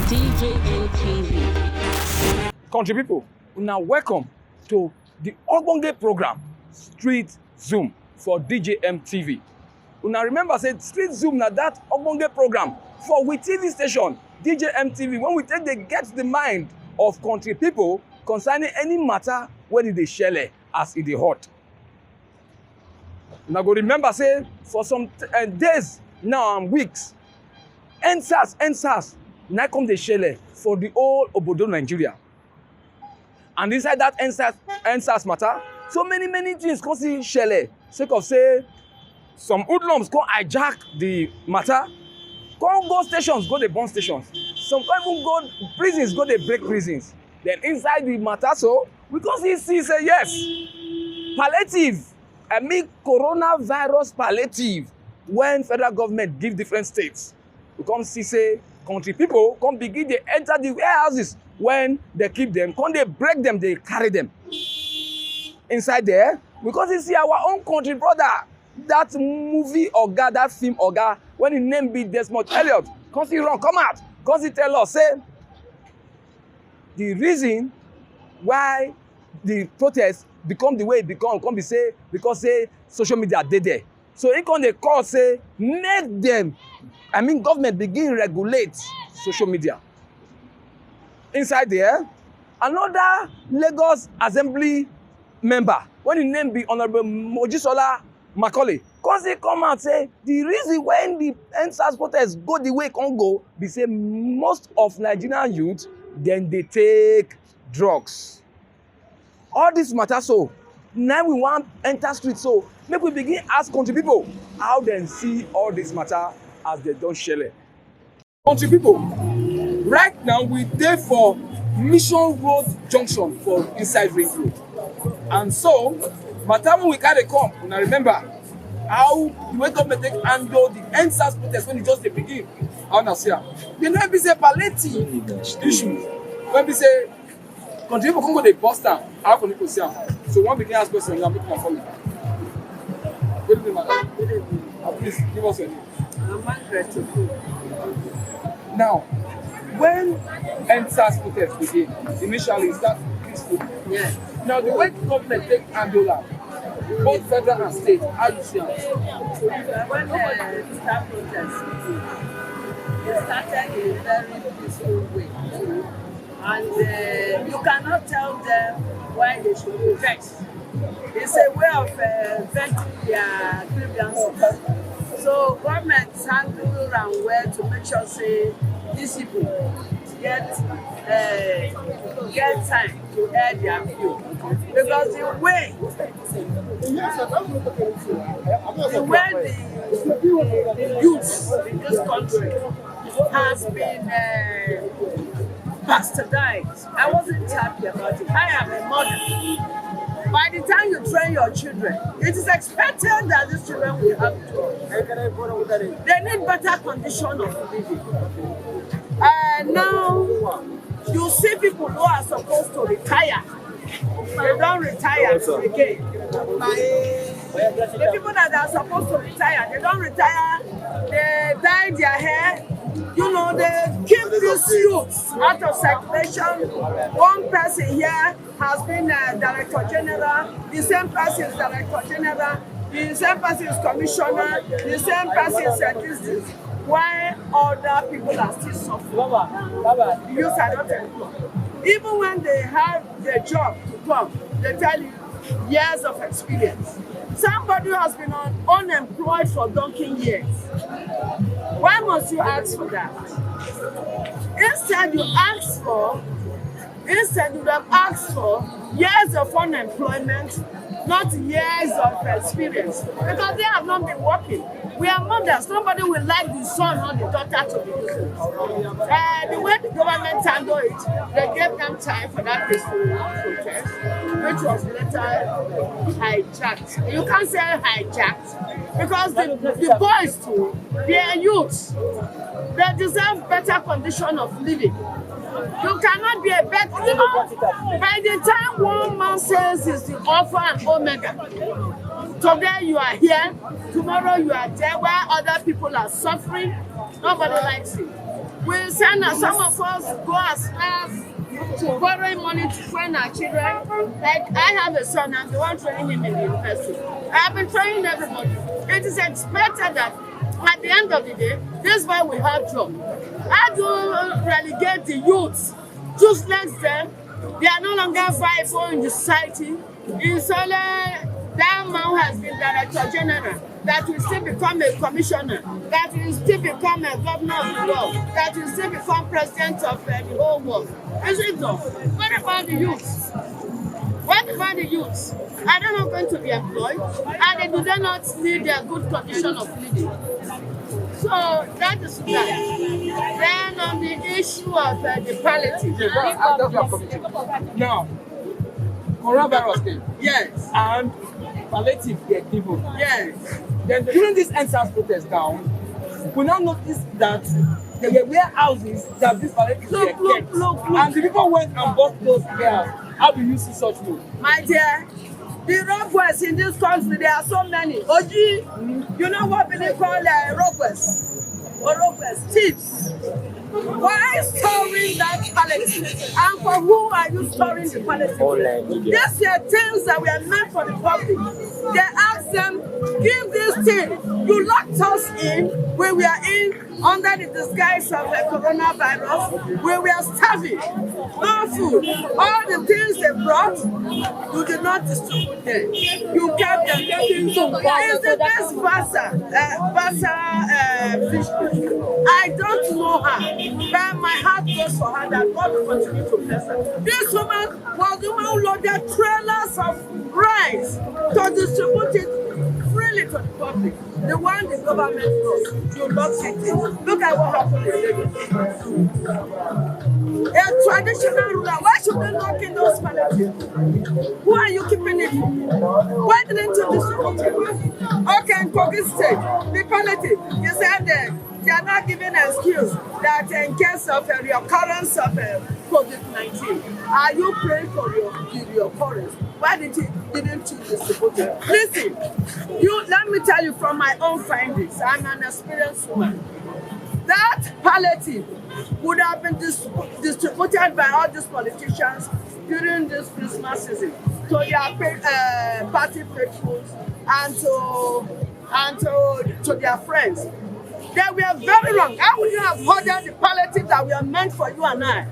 DJM TV. Country people, now welcome to the Ogbonge program, Street Zoom for DJM TV. Now remember, say Street Zoom na that Ogbonge program for we TV station, DJM TV, when we take the get the mind of country people concerning any matter when they share as it is hot. Now go remember, say for some days now and weeks, NSAS, now come the share for the whole Obodo Nigeria. And inside that NSAS matter, so many things come see shele. Sake of say some hoodlums come hijack the matter, come go stations, go the burn stations. Some come even go prisons, go they break prisons. Then inside the matter, so we come see say yes, palliative. I mean coronavirus palliative when federal government give different states. We come see say country people come begin they enter the warehouses when they keep them, come they break them, they carry them. Inside there, because you see our own country brother, that movie oga, that film oga, when his name be Desmond Elliot, come see run, come out, come see tell us, say, the reason why the protest become the way it become, come be say, because say social media dey there. So he come dey call say, make them, I mean government begin regulate social media. Inside there, another Lagos Assembly member, when his name be Honorable Mojisola Macaulay, come out say the reason when the NSAS protest go the way it can go be say most of Nigerian youth then they take drugs. All this matter, so now we want enter street, so make we begin ask country people how they see all this matter as they don't share. Country people, right now we dey for Mission Road Junction for inside Ring Road. And so, matter when we carry come, una remember how the way government take handle the NSAS protest when it just dey begin. How na see am? You know, be say palliative issue. When we say country people come go dey bust am, how can people see am? So one begin ask question, you make una follow. Good evening, madam. Good evening. Please give us your name. I'm Margaret. Now, when NSAS protest begin, initially it started peaceful. Yeah. Now the way government take handle am, both federal and state, how you see am? When the start protest begin, it started in a very peaceful way. And you cannot tell them why they should protest. It's a way of venting their grievances. So government handle and well to make sure say these people get time to air their view. Because the way the youth in this country has been bastardized, I wasn't happy about it. I am a mother. By the time you train your children, it is expected that these children will have jobs. They need better condition of living. Now, you see people who are supposed to retire. They don't retire again. The people that are supposed to retire, they don't retire. They dye their hair. You know, they keep these youths out of circulation. One person here has been Director General, the same person is Director General, the same person is Commissioner, the same person is Statistics. Why other people are still suffering? The youths are not employed. Even when they have their job to come, they tell you years of experience. Somebody who has been unemployed for donkey years. Why must you ask for that? Instead, you would have asked for years of unemployment, not years of experience, because they have not been working. We are mothers. Nobody will like the son or the daughter to be using. The way the government handled it, they gave them time for that peaceful protest, which was later hijacked. You can't say hijacked, because the boys too, they are youths. They deserve better condition of living. You cannot be a better, you know, by the time one man says it's the Alpha and Omega, today you are here, tomorrow you are there, while other people are suffering, nobody likes it. We send some of us go as far to borrow money to train our children. Like I have a son, I'm the one training him in the university. I've been training everybody. It is expected that at the end of the day, this is why we have job. How do you relegate the youth? Just let them. They are no longer viable in the society. It's only that man who has been director general that will still become a commissioner, that will still become a governor of the world, that will still become president of the whole world. Is it though? What about the youth? What about the youth? Are they not going to be employed? And do they not need a good condition of living? So that is that. Then on the issue of the palliative. Now, coronavirus came. Yes. And palliative were given. Yes. Then during this NSAS protest now, we now noticed that there were warehouses that these palliatives were kept. And the people went and bought those warehouses. How do you see such move? My dear, the robbers in this country, there are so many. Oji, you know what they call robbers? Or robbers, thieves. Why storing that palliative? And for who are you storing the palliative? These are things that were meant for the public. They asked them, give this thing. You locked us in when we are in under the disguise of the coronavirus. We were starving. No food. All the things they brought, you did not distribute them. You kept them. It's the best Basa fish. I don't know her, but my heart goes for her that God will continue to bless her. This woman was the woman who loaded trailers of rice to distribute it freely to the public. The one the government does, you lock it. Look at what happened in Lagos. A traditional ruler, why should they lock in those palliatives? Who are you keeping it for? Why didn't you distribute it? Okay, in Kogi State, the palliative, you said they are not giving an excuse that in case of a reoccurrence of COVID-19, are you praying for the reoccurrence? Why didn't you distribute it? Listen, let me tell you from my own findings, I'm an experienced woman. That palliative would have been distributed by all these politicians during this Christmas season to their party faithfuls and to their friends. They were very wrong. How would you have ordered the palliative that were meant for you and I?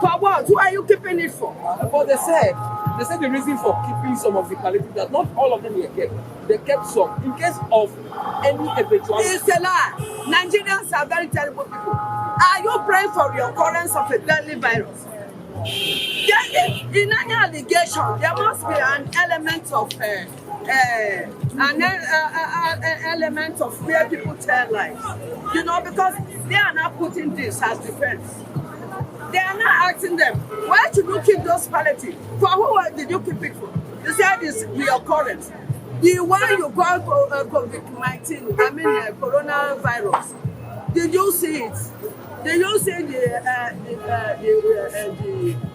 For what? Who are you keeping it for? But they said the reason for keeping some of the palliative that not all of them were kept. They kept some in case of any eventuality. It's a lie. Nigerians are very terrible people. Are you praying for the occurrence of a deadly virus? In any allegation, there must be an element of element of where people tell lies. You know, because they are not putting this as defense. They are not asking them, why should you keep those palliatives? For who did you keep it for? They said it's reoccurrence. The one you call COVID-19, coronavirus, did you see it? Did you see the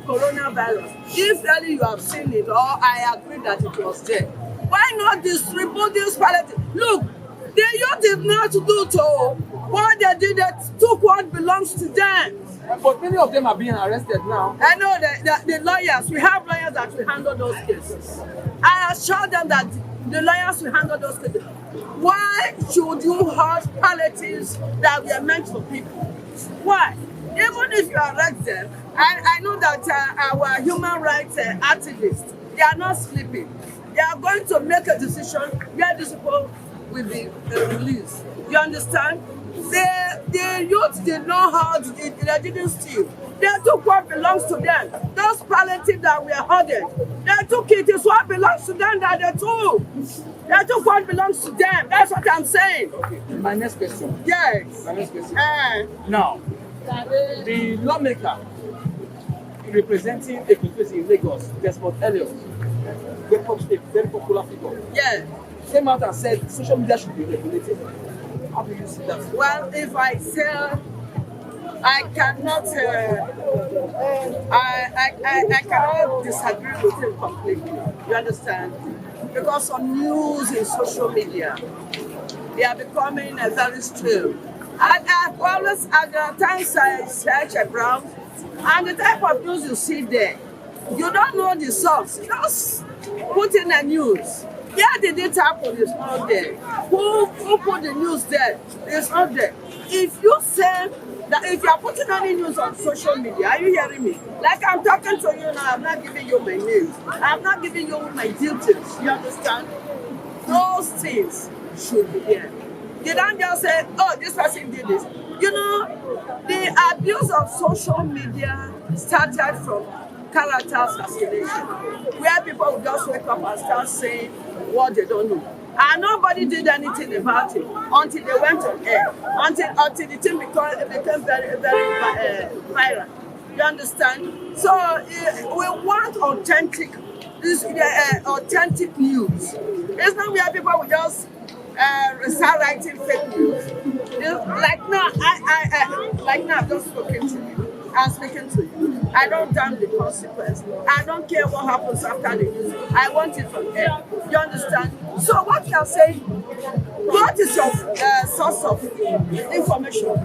coronavirus? If really you have seen it, or I agree that it was there, why not distribute this palliative? Look, the youth did not do to what they did, they took what belongs to them. But many of them are being arrested now. I know the lawyers, we have lawyers that will handle those cases. I assure them that the lawyers will handle those cases. Why should you hold palliatives that were meant for people? Why? Even if you arrest them, I know that our human rights activists, they are not sleeping. They are going to make a decision where these people will be released. You understand? The youth did not hold it, they didn't steal. They took what belongs to them. Those palliatives that were hoarded, they took it, it's what belongs to them that they took. They took what belongs to them. That's what I'm saying. Okay, my next question. Yes. My next question. Now, the lawmaker representing a constituency in Lagos, Desmond Elliott, very popular figure. Yes. Came out and said social media should be regulated. How do you see that? Well, if I say I cannot, I cannot disagree with him completely. You understand? Because some news in social media, they are becoming very stale. I've always always at the times I search around, and the type of news you see there, you don't know the source. Just put in the news. Where did it happen? It's not there. Who put the news there? It's not there. If you say that if you are putting any news on social media, are you hearing me? Like I'm talking to you now, I'm not giving you my news. I'm not giving you my duties. You understand? Those things should be there. You don't just say, oh, this person did this. You know, the abuse of social media started from character assassination, where people will just wake up and start saying what they don't know. And nobody did anything about it until they went on air, until the thing became very, very viral. You understand? So we want authentic news. It's not where people will just start writing fake news. Like now, I've just spoken to you. I'm speaking to you. I don't damn the consequence. I don't care what happens after the news. I want it from air. You understand? So what you are saying, what is your source of information?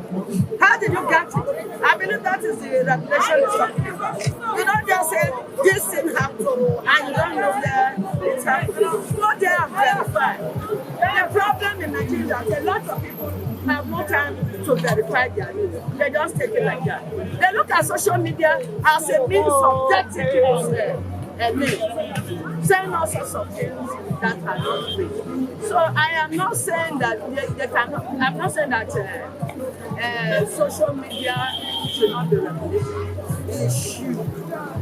How did you get it? I believe that is the regulation is talking about. You don't just say this thing happened and you don't know that it's happening. Go there and verify. The problem in Nigeria is that a lot of people have no time to verify their news. They just take it like that. They look at social media as a means of getting people's name, saying all sorts of things that are not true. So I am not saying that they cannot. I'm not saying that social media should not be regulated. It should.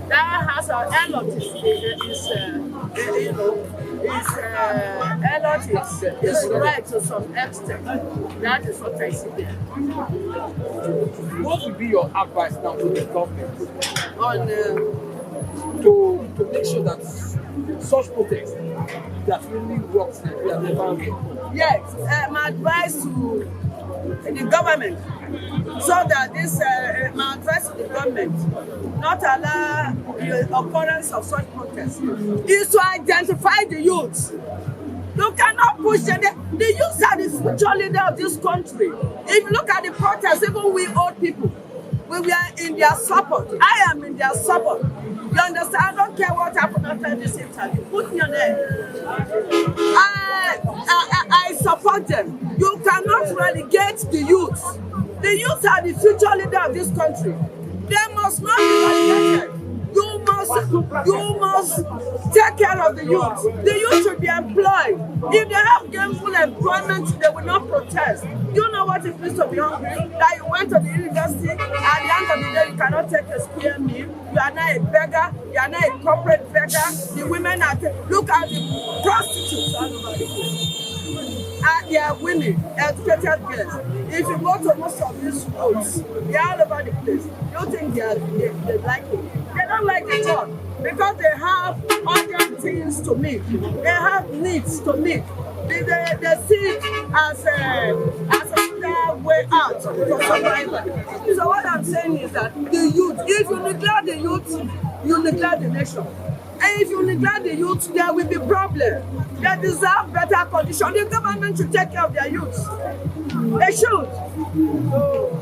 That has a lot is right to some extent. That is what I see there. What would be your advice now to the government On to make sure that such protests that really works in the environment? yes, my advice to the government, so that this my advice to the government not allow the occurrence of such protests is to identify the youth. You cannot push them. The youth are the future leader of this country. If you look at the protests, even we old people, we were in their support. I am in their support. You understand? I don't care what happened after this interview. Put me on there. I support them. You cannot relegate the youth. The youth are the future leader of this country. They must not be relegated. You must take care of the youth. The youth should be employed. If they have gainful employment, they will not protest. You know what it means to be hungry? That you went to the university, at the end of the day, you cannot take a square meal. You are not a beggar. You are not a corporate beggar. The women are, look at the prostitutes all over the place. They are women, educated girls. If you go to most of these roads, they are all over the place. You think they like it? They don't like the job because they have other things to meet. They have needs to meet. They see it as a way out for survival. So what I'm saying is that the youth, if you neglect the youth, you neglect the nation. And if you neglect the youth, there will be problems. They deserve better conditions. The government should take care of their youth. They should.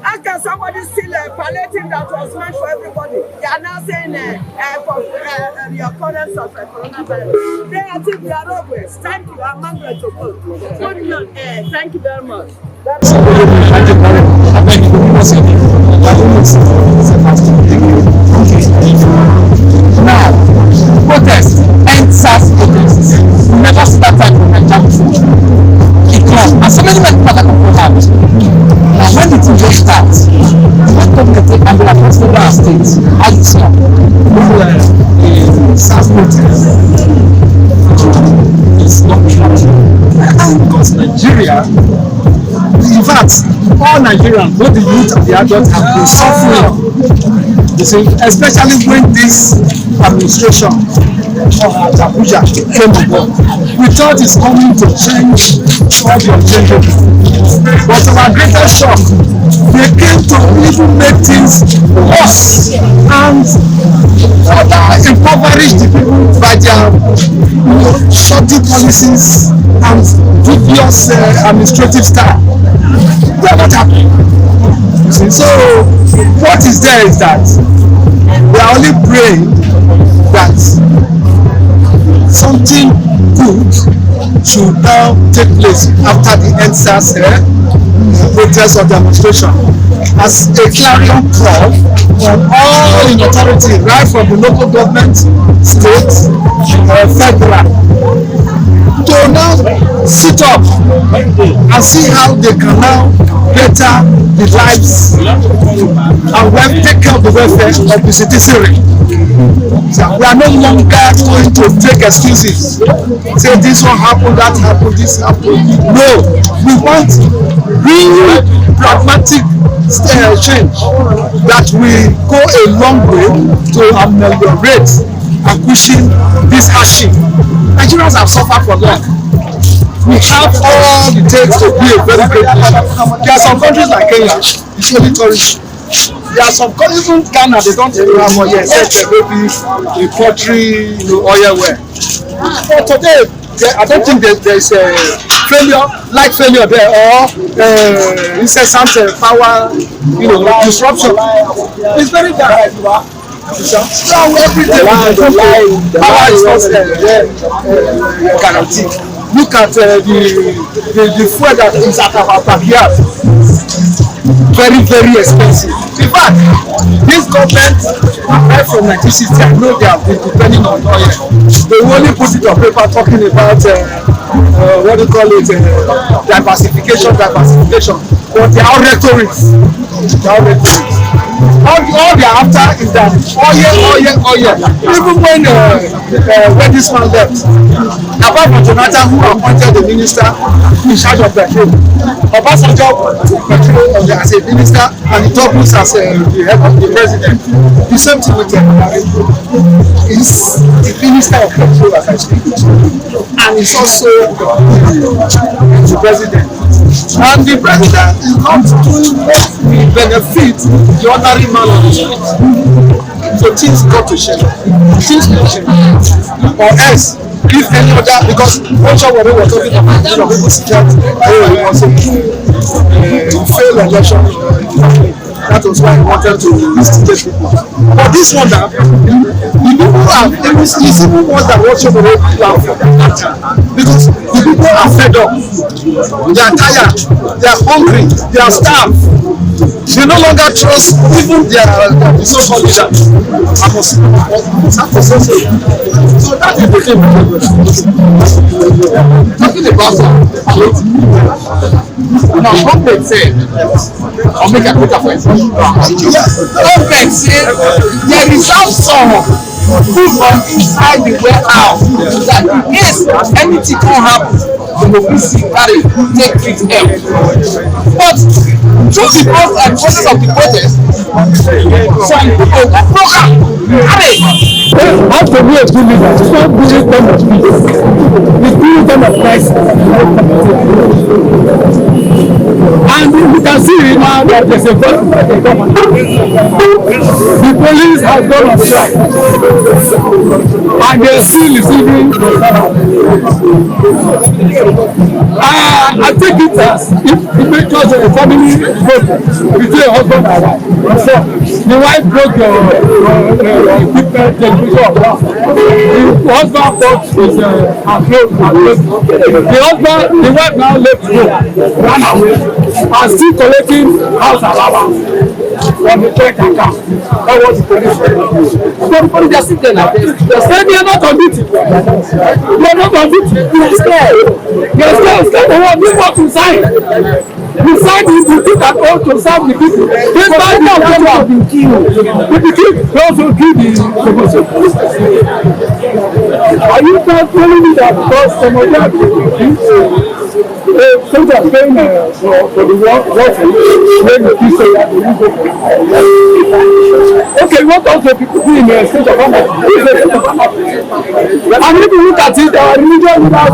How can somebody steal a palliative that was meant for everybody? They are now saying for the occurrence of coronavirus. They are think they are always. Thank you. I'm Margaret Okon. Thank you very much. Now, protest, NSAS protests. We never started from Nigeria before. It comes, and so many people that come out. Now, when the thing just starts, when community and the federal states, as you saw, the SAS protest is not true. Because Nigeria, in fact, all Nigerians, both the youth and the adults, have been suffering. You see, especially when this administration of Abuja came on, we thought it's coming to change all the objectives. But to our greatest shock, they came to even make things worse and further impoverish the people by their shoddy policies and dubious administrative style. They are not happy. So So what is there is that we are only praying that something good should now take place after the NSAS protest or demonstration as a clarion call on all in authority, right from the local government, state, federal, to now sit up and see how they can now better the lives and take care of the welfare of the citizenry. So we are no longer going to take excuses. Say this one happened, that happened, this happened. No, we want real pragmatic change that will go a long way to ameliorate and cushion this hardship. Nigerians have suffered for long. We have all it takes to be a very great nation. There are some countries like Kenya, it's only tourism. There are some countries, even Ghana, they don't even have oil, except maybe the poultry, oil well. But today, I don't think there's a failure there or incessant power, disruption. It's very bad. So every day power is not guaranteed. Look at the fuel that is at our backyard. Very, very expensive. In fact, this government, apart from 1960, I know they have been depending on oil. They only put it on paper talking about what do you call it, diversification. But they are rhetoric. All they are after is that oil. Even when this man left, apart from Jonathan, who appointed the minister in charge of petrol, Obasanjo took petrol as a minister and he doubles as the head of the president. The same thing with is the minister of petrol as I speak, and he's also the president. And the president is not doing what will benefit the ordinary man on the street. So things got to change. Or else, if any other, because one shot what we were talking about, people suggest, it was a failed election. That was why he wanted to instigate people. But this one now, the people it's even more than what you were plan for. Because the people are fed up. They are tired. They are hungry. They are starved. They no longer trust even their so-called leaders. So that is the thing. Talking about now, government said, I'll make a quicker for it. Government said there is some food from inside the warehouse that in case anything can happen, the police carry take it help. But through the process of the protest, some people go program. How to be a good leader? It's not building them of peace. It's building them of crisis. And you can see now that there's a vote by the government. The police has gone on strike. And they are still receiving the I take it as if because of a family vote between a husband and wife. So the wife broke your equipment, television. The husband bought his the wife now left home, ran away, and still collecting house allowance from the bank account. That was the police. So the police just sit there like this. They say they are not on duty. They are not on duty. They are scared. They are scared of what? They want to sign. You sign it, you think that all to serve the people. They sign it, they have been killed. They also kill the opposition. Are you not telling me that because some of them soldiers paying for the war when the peace say that they go for okay, what also people do in the state of Ghana? And if you look at it, our religious leaders,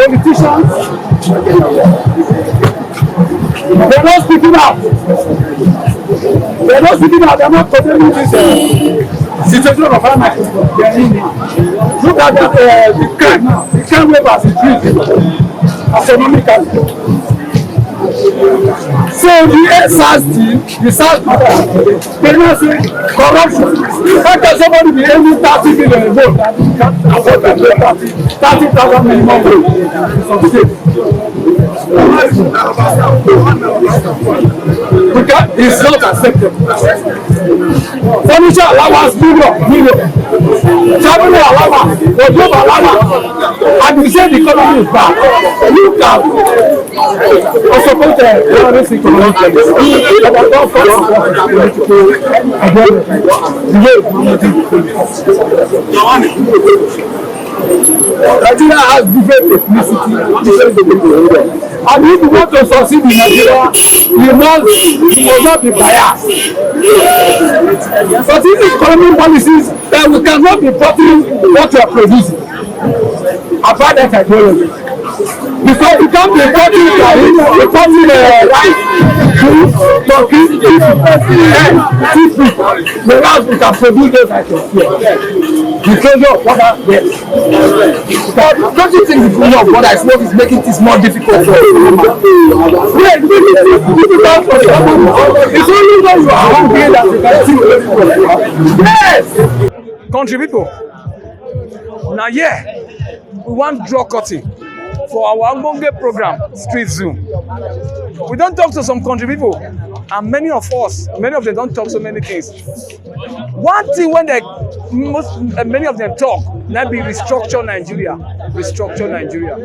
politicians, they're not speaking out. They're not speaking out. They're not condemning this situation of anarchy. Look at the crime. The crime wave has increased astronomically. So the SARS team, the SARS people, they know say corruption. How can somebody be able 30 million vote that can't afford to pay 30,000 minimum wage in some states? Because it's not acceptable. Furniture allowance, million. Travel allowance, the job allowance, and you say the economy is bad. You can also put terrorist economic Nigeria has different ethnicity, and if you want to succeed in Nigeria, you must not be biased. But in economic policies, that we cannot be importing what we are producing. Apart that ideology. Because we can't be importing rice, food, turkey, egg, seafood. Whereas we can produce those items here. The treasure of water, yes. But don't you think the treasure of water is what is making this more difficult for us? Yes, it's only when you are hungry that you can see. Yes! Country people, now we want draw cutting for our Ogbonge program, Street Zoom. We don't talk to some country people, and many of them don't talk so many things. One thing when many of them talk, that be restructure Nigeria. Restructure Nigeria.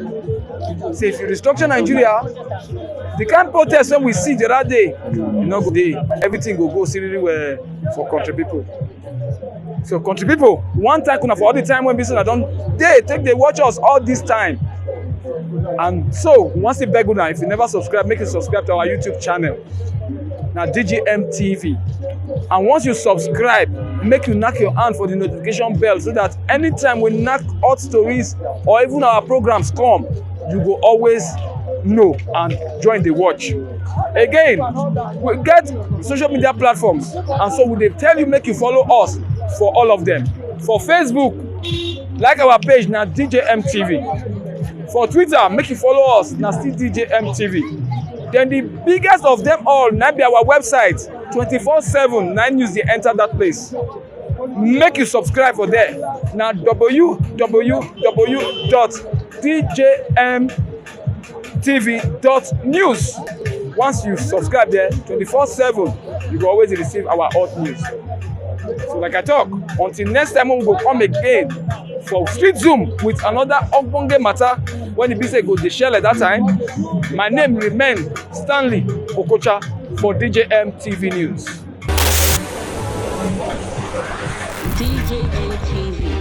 Say if you restructure Nigeria, the kind of protest when we see the other day, everything will go seriously well for country people. So country people, one time for all the time when business they watch us all this time. And so once you beg now, if you never subscribe, make it subscribe to our YouTube channel. Now DJM TV. And once you subscribe, make you knock your hand for the notification bell so that anytime we knock hot stories or even our programs come, you will always know and join the watch. Again, we get social media platforms, and so we tell you make you follow us for all of them. For Facebook, like our page now DJM TV. For Twitter, make you follow us now still DJM TV. Then the biggest of them all now be our website 24/7 9 news they enter that place. Make you subscribe for there. Now www.djmtv.news. Once you subscribe there 24/7, you will always receive our hot news. So like I talk, until next time we will come again for Street Zoom with another Ogbonge matter when the business go the shell at that time. My name remains Stanley Okocha for DJM TV News. DJM TV.